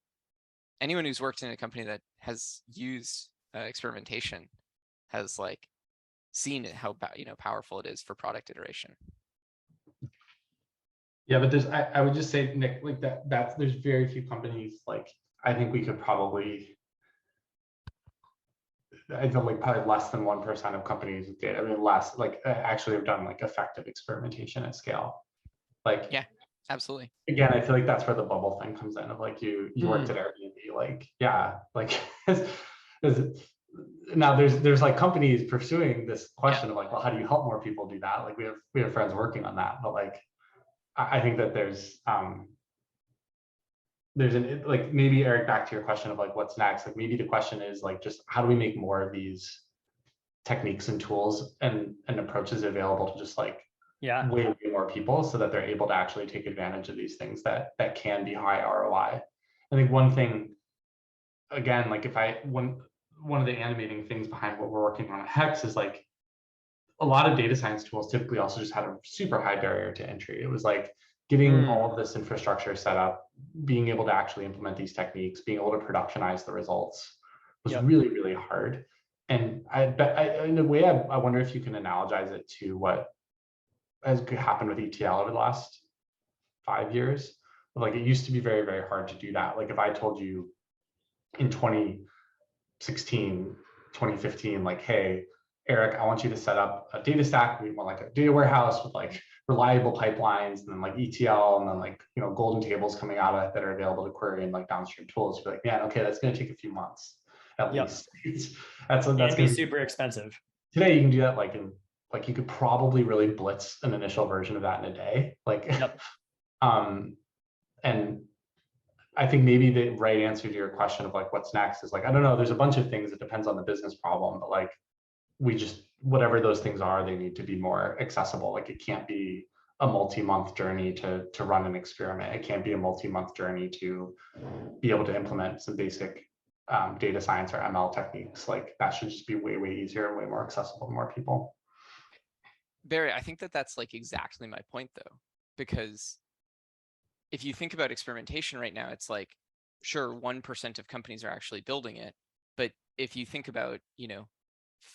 [SPEAKER 2] anyone who's worked in a company that has used experimentation has like seen it, how powerful it is for product iteration.
[SPEAKER 3] Yeah, but I would just say, Nick, like there's very few companies, like I think we could probably, I feel like probably less than 1% of companies with data, I mean, less like actually have done like effective experimentation at scale. Like,
[SPEAKER 2] Yeah, absolutely.
[SPEAKER 3] again, I feel like that's where the bubble thing comes in of like you worked at Airbnb, like, yeah, like now there's like companies pursuing this question of like, well, how do you help more people do that? Like we have friends working on that, but like I think that there's an like maybe Eric, back to your question of like what's next, like maybe the question is like just how do we make more of these techniques and tools and approaches available to just like
[SPEAKER 1] Yeah.
[SPEAKER 3] way more people so that they're able to actually take advantage of these things that can be high ROI. I think one thing, again, like if I one of the animating things behind what we're working on at Hex is like a lot of data science tools typically also just had a super high barrier to entry. It was like getting all of this infrastructure set up, being able to actually implement these techniques, being able to productionize the results was really, really hard. And in a way, I wonder if you can analogize it to what has happened with ETL over the last 5 years. Like it used to be very, very hard to do that. Like if I told you in 2016, 2015, like, hey, Eric, I want you to set up a data stack. We want like a data warehouse with like reliable pipelines and then like ETL and then like, you know, golden tables coming out of it that are available to query and like downstream tools. You're like, man, okay, that's going to take a few months at least. that's
[SPEAKER 1] It'd be
[SPEAKER 3] going to
[SPEAKER 1] super expensive.
[SPEAKER 3] Today you can do that like in like you could probably really blitz an initial version of that in a day. Like, and I think maybe the right answer to your question of like what's next is like, I don't know, there's a bunch of things that depends on the business problem, but like we just, whatever those things are, they need to be more accessible. Like it can't be a multi-month journey to run an experiment. It can't be a multi-month journey to be able to implement some basic data science or ML techniques. Like that should just be way, way easier and way more accessible to more people.
[SPEAKER 2] Barry, I think that that's like exactly my point though, because if you think about experimentation right now, it's like, sure, 1% of companies are actually building it. But if you think about, you know,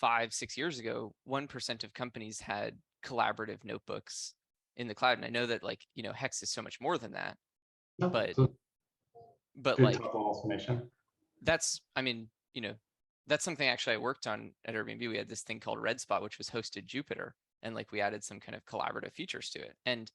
[SPEAKER 2] 5-6 years ago, 1% of companies had collaborative notebooks in the cloud. And I know that like, you know, Hex is so much more than that, but like that's, I mean, you know, that's something actually I worked on at Airbnb. We had this thing called Redspot, which was hosted Jupyter. And like we added some kind of collaborative features to it. And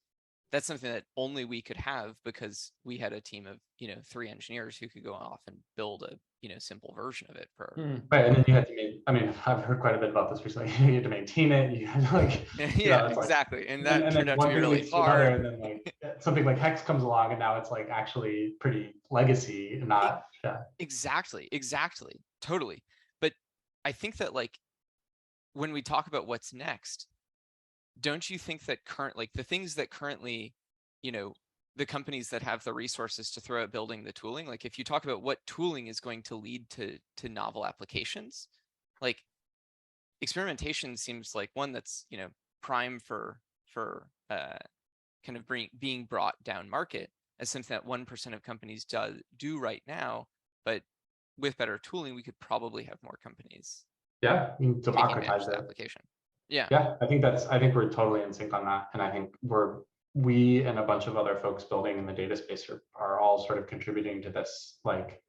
[SPEAKER 2] that's something that only we could have because we had a team of, you know, 3 engineers who could go off and build a, you know, simple version of it for.
[SPEAKER 3] Right, and then you had to I mean, I've heard quite a bit about this recently. You had to maintain it. You had to like,
[SPEAKER 2] yeah, exactly. Like, and that turned out to be really hard.
[SPEAKER 3] And then like something like Hex comes along, and now it's like actually pretty legacy, and not.
[SPEAKER 2] Exactly, totally. But I think that like when we talk about what's next, don't you think that like the things that currently, you know, the companies that have the resources to throw at building the tooling, like if you talk about what tooling is going to lead to novel applications, like experimentation seems like one that's, you know, prime for kind of being brought down market as something that 1% of companies do right now. But with better tooling, we could probably have more companies.
[SPEAKER 3] Yeah, democratize the
[SPEAKER 2] application. Yeah.
[SPEAKER 3] Yeah, I think we're totally in sync on that. And I think we and a bunch of other folks building in the data space are all sort of contributing to this, like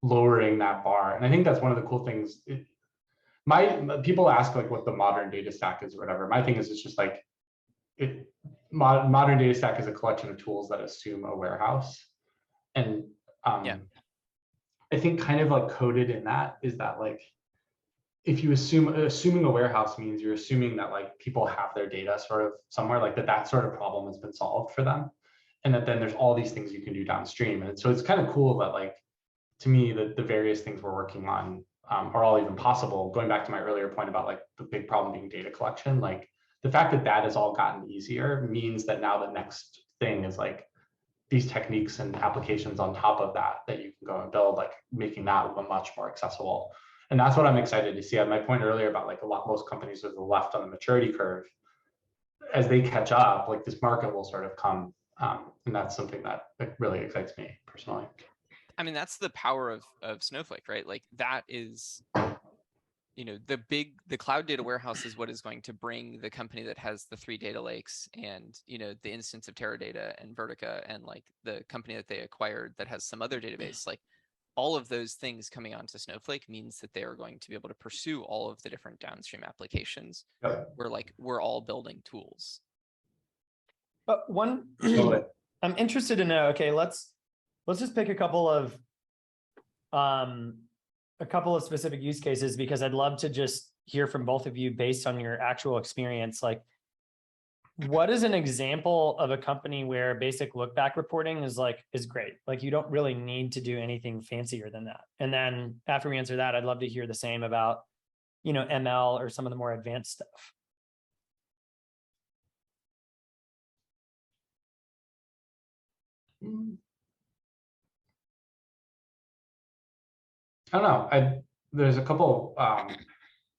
[SPEAKER 3] lowering that bar. And I think that's one of the cool things. People ask like what the modern data stack is or whatever. My thing is it's just like modern data stack is a collection of tools that assume a warehouse. And I think kind of like coded in that is that like if you assuming a warehouse means you're assuming that like people have their data sort of somewhere, like that sort of problem has been solved for them, and that then there's all these things you can do downstream. And so it's kind of cool that like to me that the various things we're working on are all even possible. Going back to my earlier point about like the big problem being data collection, like the fact that that has all gotten easier means that now the next thing is like these techniques and applications on top of that you can go and build, like making that much more accessible. And that's what I'm excited to see. On my point earlier about like most companies are the left on the maturity curve, as they catch up, like this market will sort of come. And that's something that really excites me personally.
[SPEAKER 2] I mean, that's the power of Snowflake, right? Like that is, you know, the cloud data warehouse is what is going to bring the company that has the 3 data lakes and, you know, the instance of Teradata and Vertica and like the company that they acquired that has some other database, like all of those things coming onto Snowflake means that they are going to be able to pursue all of the different downstream applications
[SPEAKER 3] Yep.
[SPEAKER 2] where like we're all building tools.
[SPEAKER 1] But one,
[SPEAKER 3] Totally.
[SPEAKER 1] I'm interested to know, okay, let's just pick a couple of specific use cases, because I'd love to just hear from both of you based on your actual experience. Like, what is an example of a company where basic look back reporting is great? Like, you don't really need to do anything fancier than that. And then after we answer that, I'd love to hear the same about, ML or some of the more advanced stuff.
[SPEAKER 3] I don't know. There's a couple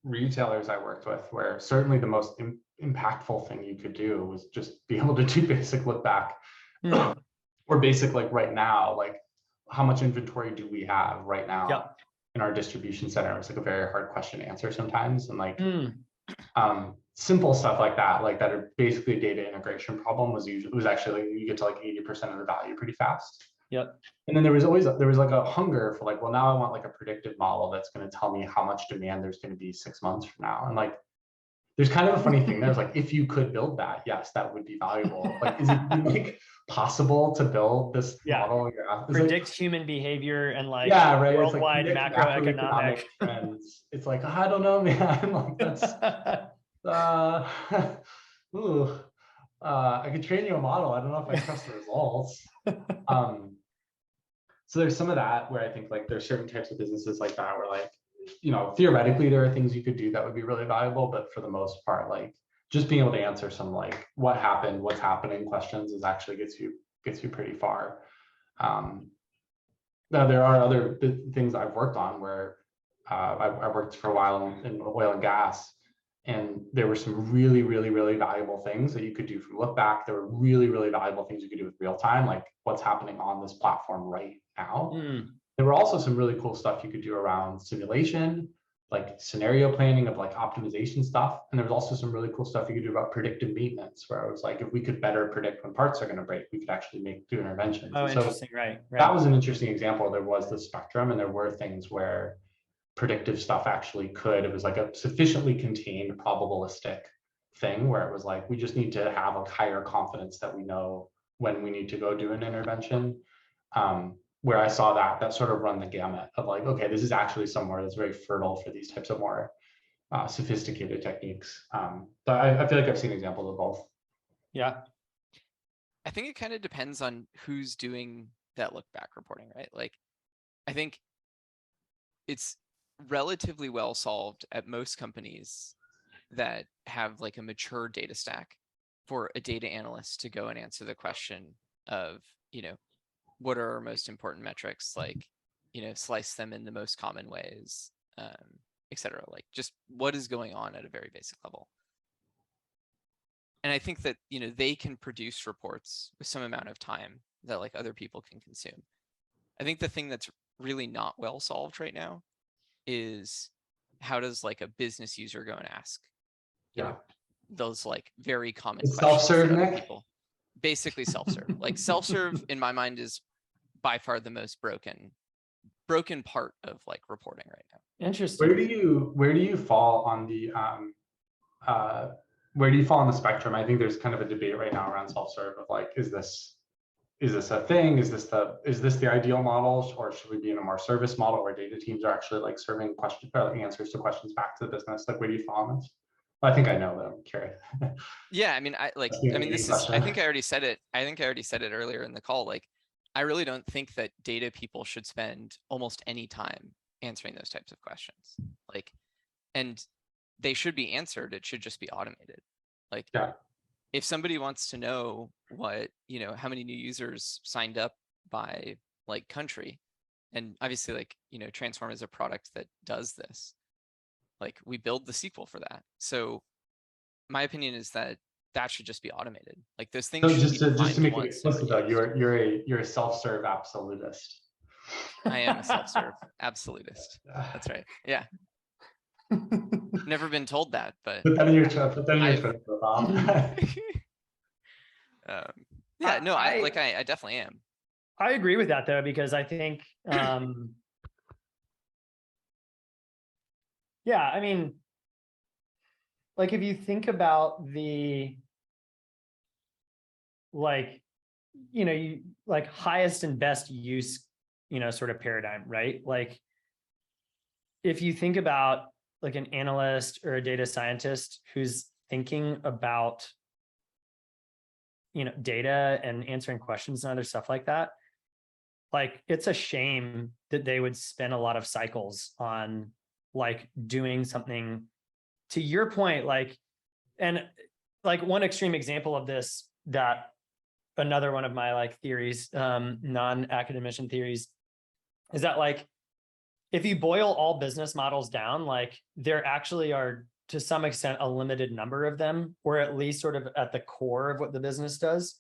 [SPEAKER 3] retailers I worked with where certainly the most impactful thing you could do was just be able to do basic look back or basic like right now, like how much inventory do we have right now in our distribution center? It's like a very hard question to answer sometimes. And like simple stuff like that are basically a data integration problem was actually like you get to like 80% of the value pretty fast.
[SPEAKER 1] Yep.
[SPEAKER 3] And then there was like a hunger for like, well, now I want like a predictive model that's going to tell me how much demand there's going to be 6 months from now. And like, there's kind of a funny thing. There's like, if you could build that, yes, that would be valuable. Like, is it like possible to build this model?
[SPEAKER 1] Predict human behavior and like
[SPEAKER 3] worldwide
[SPEAKER 1] macroeconomic
[SPEAKER 3] trends. It's like, I don't know, man. Like that's I could train you a model. I don't know if I trust the results. So there's some of that where I think like there's certain types of businesses like that where like, theoretically there are things you could do that would be really valuable, but for the most part, like just being able to answer some like what happened, what's happening questions is actually gets you pretty far. Now there are other things I've worked on where I worked for a while in oil and gas, and there were some really, really, really valuable things that you could do from look back. There were really, really valuable things you could do with real time, like what's happening on this platform right now. There were also some really cool stuff you could do around simulation, like scenario planning of like optimization stuff. And there was also some really cool stuff you could do about predictive maintenance, where it was like, if we could better predict when parts are going to break, we could actually do interventions.
[SPEAKER 1] Oh,
[SPEAKER 3] and
[SPEAKER 1] interesting.
[SPEAKER 3] So
[SPEAKER 1] right.
[SPEAKER 3] That was an interesting example. There was the spectrum, and there were things where predictive stuff actually it was like a sufficiently contained probabilistic thing where it was like, we just need to have a higher confidence that we know when we need to go do an intervention. Where I saw that sort of run the gamut of like, okay, this is actually somewhere that's very fertile for these types of more sophisticated techniques. But I feel like I've seen examples of both.
[SPEAKER 1] Yeah.
[SPEAKER 2] I think it kind of depends on who's doing that look back reporting, right? Like, I think it's relatively well solved at most companies that have like a mature data stack for a data analyst to go and answer the question of, what are our most important metrics, like, slice them in the most common ways, et cetera. Like just what is going on at a very basic level. And I think that, they can produce reports with some amount of time that like other people can consume. I think the thing that's really not well solved right now is how does like a business user go and ask, those like very common questions.
[SPEAKER 3] Self-serve, Nick?
[SPEAKER 2] Basically self-serve. Like self-serve in my mind is by far the most broken part of like reporting right now.
[SPEAKER 1] Interesting.
[SPEAKER 3] Where do you fall on the where do you fall on the spectrum? I think there's kind of a debate right now around self-serve of like, is this a thing? Is this the ideal model, or should we be in a more service model where data teams are actually like serving answers to questions back to the business? Like, where do you fall on this? Well, I think I know, but I'm curious.
[SPEAKER 2] Yeah, I mean, I think I already said it. I think I already said it earlier in the call. Like, I really don't think that data people should spend almost any time answering those types of questions. Like, and they should be answered. It should just be automated. Like, if somebody wants to know what, how many new users signed up by like country, and obviously like, Transform is a product that does this. Like we build the SQL for that. So my opinion is that should just be automated. Like those things.
[SPEAKER 3] So just to make it explicit though, you're a self-serve absolutist.
[SPEAKER 2] I am a self-serve absolutist. That's right. Yeah. Never been told that, but
[SPEAKER 3] put that in your Twitter profile.
[SPEAKER 2] Yeah, no, I definitely am.
[SPEAKER 1] I agree with that though, because I think Yeah, I mean, like if you think about the like, you like highest and best use, sort of paradigm, right? Like if you think about like an analyst or a data scientist who's thinking about, data and answering questions and other stuff like that, like it's a shame that they would spend a lot of cycles on like doing something to your point, like, and like one extreme example of this, that another one of my like theories, non-academician theories, is that like if you boil all business models down, like there actually are to some extent a limited number of them, or at least sort of at the core of what the business does.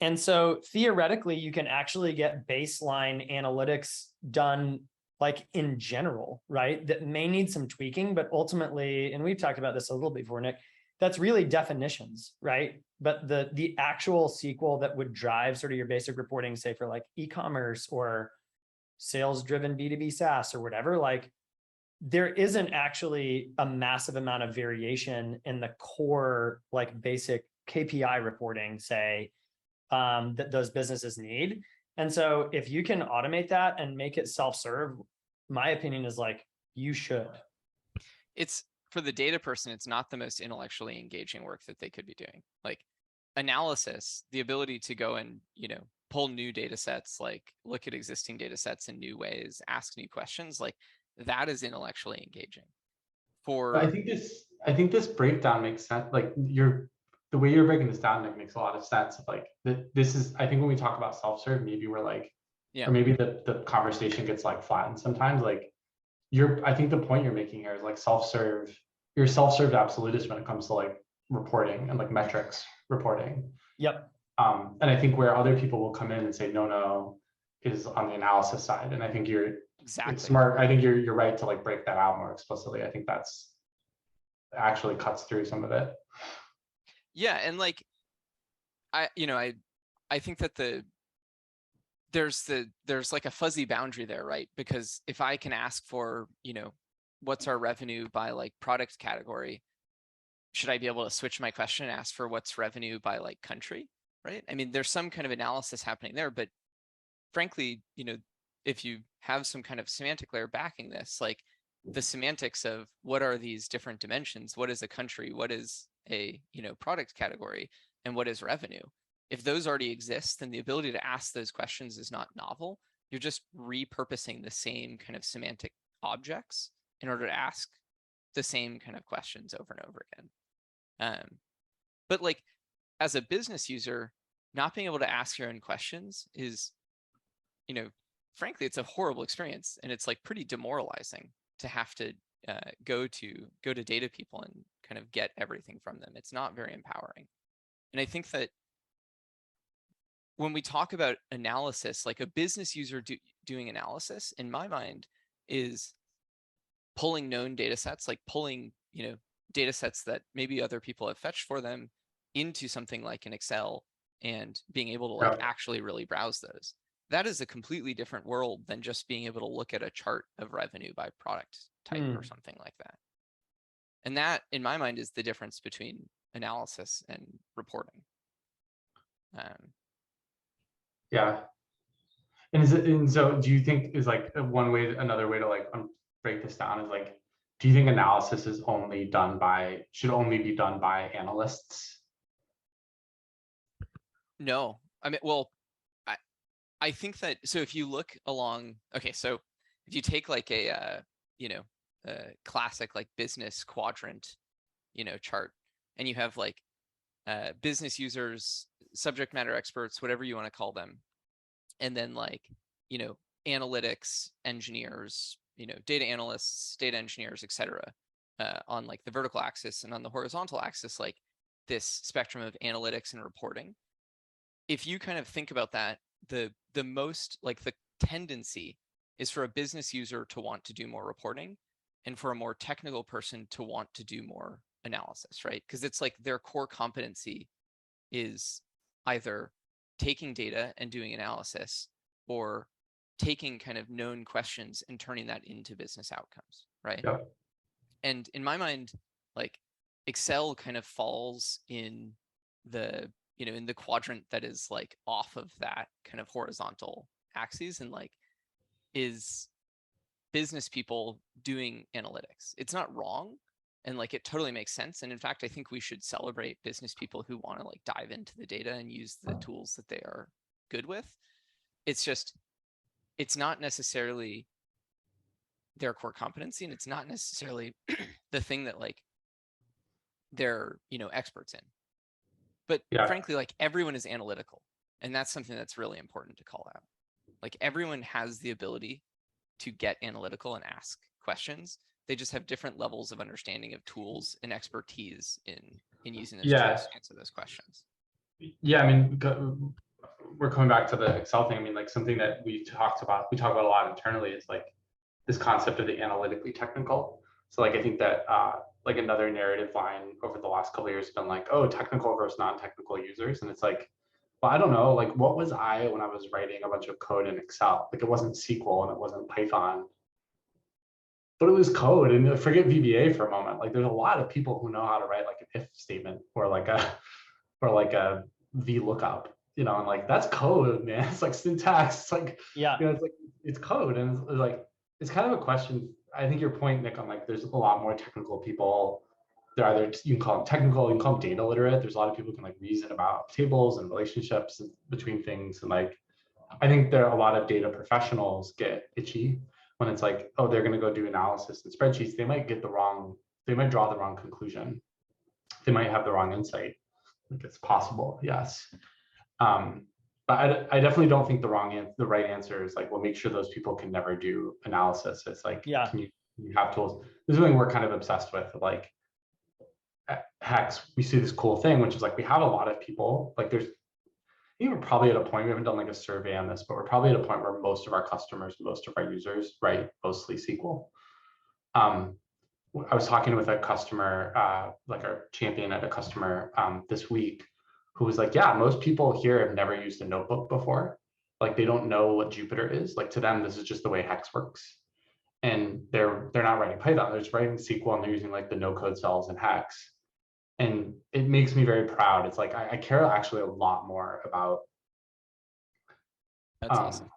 [SPEAKER 1] And so theoretically, you can actually get baseline analytics done like in general, right? That may need some tweaking, but ultimately, and we've talked about this a little bit before, Nick, that's really definitions, right? But the actual SQL that would drive sort of your basic reporting, say for like e-commerce or sales driven B2B SaaS or whatever, like there isn't actually a massive amount of variation in the core, like basic KPI reporting, say, that those businesses need. And so if you can automate that and make it self-serve, my opinion is like, you should.
[SPEAKER 2] It's for the data person, it's not the most intellectually engaging work that they could be doing. Like analysis, the ability to go and, pull new data sets, like look at existing data sets in new ways, ask new questions, like that is intellectually engaging.
[SPEAKER 3] But I think this breakdown makes sense. Like the way you're breaking this down, Nick, makes a lot of sense. Like this is, I think when we talk about self-serve, maybe we're like,
[SPEAKER 2] Yeah.
[SPEAKER 3] or maybe the conversation gets like flattened sometimes. Like I think the point you're making here is like self-serve, you're self-serve absolutist when it comes to like reporting and like metrics reporting.
[SPEAKER 1] Yep.
[SPEAKER 3] And I think where other people will come in and say, no, is on the analysis side. And I think
[SPEAKER 2] Exactly.
[SPEAKER 3] it's smart. I think you're right to like break that out more explicitly. I think that's actually cuts through some of it.
[SPEAKER 2] Yeah. And like, I think that there's like a fuzzy boundary there, right? Because if I can ask for, what's our revenue by like product category, should I be able to switch my question and ask for what's revenue by like country, right? I mean, there's some kind of analysis happening there, but frankly, if you have some kind of semantic layer backing this, like the semantics of what are these different dimensions, what is a country, what is a, product category, and what is revenue? If those already exist, then the ability to ask those questions is not novel. You're just repurposing the same kind of semantic objects in order to ask the same kind of questions over and over again. But like as a business user, not being able to ask your own questions is, frankly, it's a horrible experience, and it's like pretty demoralizing to have to go to data people and kind of get everything from them. It's not very empowering. And I think that when we talk about analysis, like a business user doing analysis, in my mind, is pulling known data sets, like pulling, data sets that maybe other people have fetched for them into something like an Excel and being able to like actually really browse those. That is a completely different world than just being able to look at a chart of revenue by product type or something like that. And that, in my mind, is the difference between analysis and reporting.
[SPEAKER 3] Yeah. And so do you think is like another way to like break this down is like, do you think analysis is should only be done by analysts?
[SPEAKER 2] No, I mean, well, I think that, so if you look along, okay, so if you take like a classic like business quadrant, chart, and you have like business users, subject matter experts, whatever you want to call them, and then like, analytics engineers, data analysts, data engineers, etc., on like the vertical axis, and on the horizontal axis, like this spectrum of analytics and reporting. If you kind of think about that, the most like the tendency is for a business user to want to do more reporting, and for a more technical person to want to do more analysis, right? Because it's like their core competency is either taking data and doing analysis, or taking kind of known questions and turning that into business outcomes, right?
[SPEAKER 3] Yep.
[SPEAKER 2] And in my mind, like Excel kind of falls in the, in the quadrant that is like off of that kind of horizontal axis, and like is business people doing analytics. It's not wrong. And like, it totally makes sense. And in fact, I think we should celebrate business people who want to like dive into the data and use the tools that they are good with. It's just, it's not necessarily their core competency, and it's not necessarily the thing that like they're, experts in. But
[SPEAKER 3] Yeah.
[SPEAKER 2] frankly, like everyone is analytical, and that's something that's really important to call out. Like everyone has the ability to get analytical and ask questions. They just have different levels of understanding of tools and expertise in using those tools to answer those questions.
[SPEAKER 3] Yeah, I mean, we're coming back to the Excel thing. I mean, like something that we talk about a lot internally is like this concept of the analytically technical. So like, I think that like another narrative line over the last couple of years has been like, oh, technical versus non-technical users. And it's like, well, I don't know, like what was I when I was writing a bunch of code in Excel? Like it wasn't SQL and it wasn't Python, but it was code. And forget VBA for a moment. Like there's a lot of people who know how to write like an if statement or like a VLOOKUP, and like that's code, man. It's like syntax. It's like, it's like, it's code. And it's like, it's kind of a question. I think your point, Nick, on like, there's a lot more technical people. They're either, you can call them technical, you can call them data literate. There's a lot of people who can like reason about tables and relationships between things. And like, I think there are a lot of data professionals get itchy when it's like, oh, they're going to go do analysis in spreadsheets. They might draw the wrong conclusion. They might have the wrong insight. Like it's possible, yes. But I definitely don't think the right answer is like, well, make sure those people can never do analysis. It's like, can you have tools? This is something we're kind of obsessed with. Like at Hex, we see this cool thing, which is like, we have a lot of people, like we're probably at a point, we haven't done like a survey on this, but we're probably at a point where most of our customers, most of our users write mostly SQL. I was talking with a customer, like our champion at a customer this week, who was like, yeah, most people here have never used a notebook before. Like they don't know what Jupyter is. Like to them, this is just the way Hex works. And they're not writing Python, they're just writing SQL, and they're using like the no code cells in Hex. And it makes me very proud. It's like, I care actually a lot more about
[SPEAKER 2] awesome.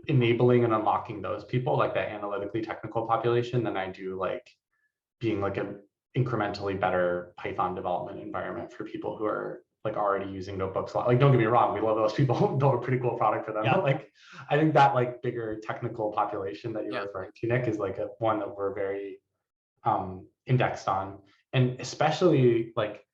[SPEAKER 3] Enabling and unlocking those people, like that analytically technical population, than I do like being like an incrementally better Python development environment for people who are like already using notebooks. Like, don't get me wrong, we love those people, build a pretty cool product for them. But like, I think that like bigger technical population that you're referring to, Nick, is like one that we're very indexed on. And especially like,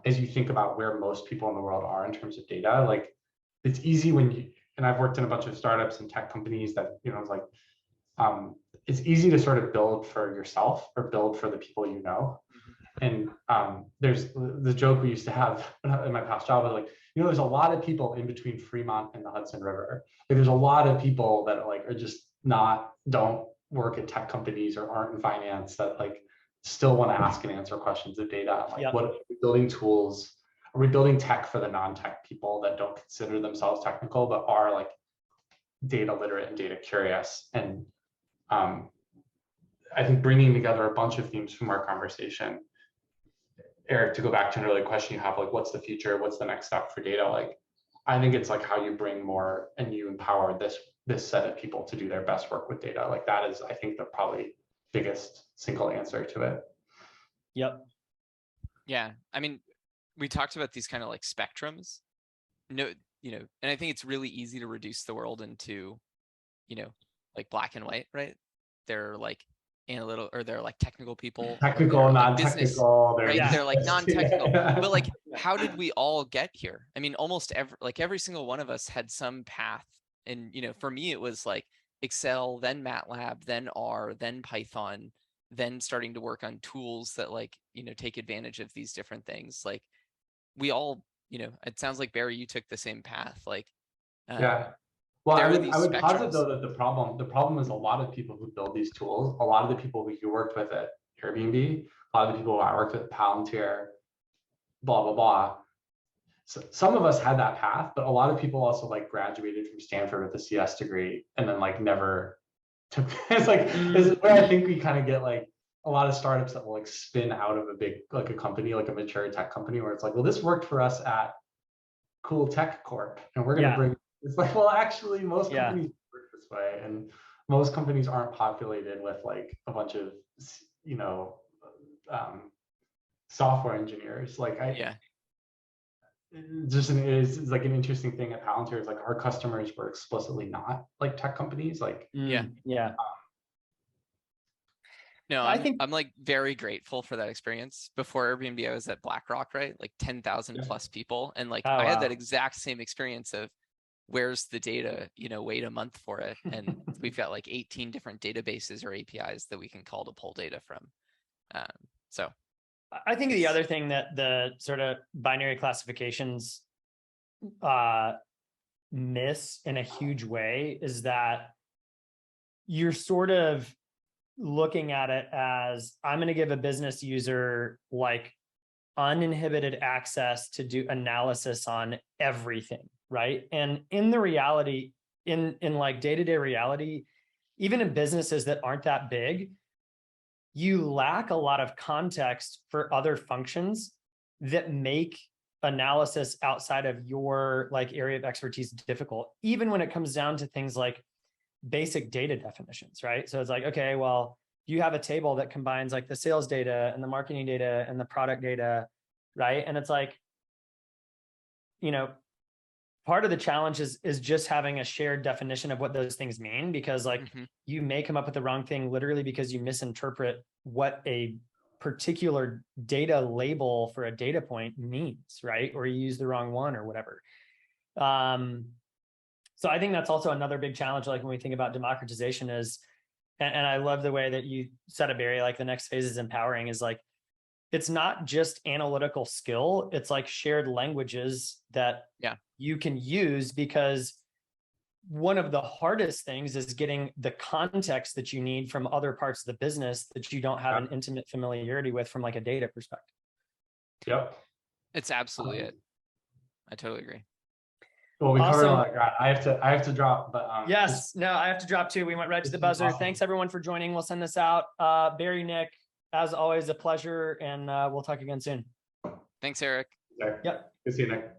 [SPEAKER 3] as you think about where most people in the world are in terms of data, like it's easy and I've worked in a bunch of startups and tech companies that, it's like, it's easy to sort of build for yourself or build for the people you know. And there's the joke we used to have in my past job was like, there's a lot of people in between Fremont and the Hudson River. Like there's a lot of people that like are just don't work at tech companies or aren't in finance that like still want to ask and answer questions of data. Like what are we building tools? Are we building tech for the non-tech people that don't consider themselves technical, but are like data literate and data curious? And I think bringing together a bunch of themes from our conversation, Eric, to go back to an earlier question you have, like, what's the future? What's the next step for data? Like, I think it's like how you bring more and you empower this set of people to do their best work with data. Like that is, I think, the probably biggest single answer to it.
[SPEAKER 1] Yep.
[SPEAKER 2] Yeah. I mean, we talked about these kind of like spectrums. And I think it's really easy to reduce the world into, like black and white, right? They're like analytical, or they're like technical people,
[SPEAKER 3] technical, non-technical,
[SPEAKER 2] like right? They're like non-technical. But like, how did we all get here? I mean, almost every single one of us had some path. And for me, it was like Excel, then MATLAB, then R, then Python, then starting to work on tools that like take advantage of these different things. Like we all, it sounds like, Barry, you took the same path. Like
[SPEAKER 3] yeah. Well, I would posit
[SPEAKER 2] spectrums.
[SPEAKER 3] though that the problem is a lot of people who build these tools, a lot of the people who you worked with at Airbnb, a lot of the people who I worked with at Palantir, blah, blah, blah. So some of us had that path, but a lot of people also like graduated from Stanford with a CS degree and then like never took, it's like, this is where I think we kind of get like, a lot of startups that will like spin out of a big, like a company, like a mature tech company where it's like, well, this worked for us at Cool Tech Corp. And we're going to
[SPEAKER 1] Yeah.
[SPEAKER 3] bring, it's like, well, actually most
[SPEAKER 1] Yeah.
[SPEAKER 3] companies work this way. And most companies aren't populated with like a bunch of, you know, software engineers. Like
[SPEAKER 2] Yeah.
[SPEAKER 3] just it's like an interesting thing at Palantir is like our customers were explicitly not like tech companies. Like,
[SPEAKER 2] Yeah.
[SPEAKER 1] Yeah.
[SPEAKER 2] No,
[SPEAKER 1] I think
[SPEAKER 2] I'm like very grateful for that experience. Before Airbnb, I was at BlackRock, right? Like 10,000
[SPEAKER 3] Yeah.
[SPEAKER 2] plus people. And like,
[SPEAKER 1] Oh,
[SPEAKER 2] I had
[SPEAKER 1] wow.
[SPEAKER 2] that exact same experience of where's the data, you know, wait a month for it. And we've got like 18 different databases or APIs that we can call to pull data from. So
[SPEAKER 1] I think the other thing that the sort of binary classifications miss in a huge way is that you're sort of looking at it as I'm going to give a business user like uninhibited access to do analysis on everything, right? And in the reality, in like day-to-day reality, even in businesses that aren't that big, you lack a lot of context for other functions that make analysis outside of your like area of expertise difficult, even when it comes down to things like basic data definitions, right? So it's like, okay, well, you have a table that combines like the sales data and the marketing data and the product data, right? And it's like, you know, part of the challenge is just having a shared definition of what those things mean, because like you may come up with the wrong thing literally because you misinterpret what a particular data label for a data point means, right? Or you use the wrong one or whatever. So I think that's also another big challenge, like when we think about democratization is, and I love the way that you said it, Barry, like the next phase is empowering, is like, it's not just analytical skill, it's like shared languages that you can use, because one of the hardest things is getting the context that you need from other parts of the business that you don't have an intimate familiarity with from like a data perspective.
[SPEAKER 3] Yep.
[SPEAKER 2] it's absolutely it. I totally agree.
[SPEAKER 3] Well, we covered all
[SPEAKER 1] Awesome.
[SPEAKER 3] that ground. I have to drop, but
[SPEAKER 1] yes, no, I have to drop too. We went right to the buzzer.
[SPEAKER 3] Awesome.
[SPEAKER 1] Thanks everyone for joining. We'll send this out. Barry, Nick, as always, a pleasure, and we'll talk again soon.
[SPEAKER 2] Thanks, Eric.
[SPEAKER 3] Okay.
[SPEAKER 1] Yep.
[SPEAKER 3] Good to see you, Nick.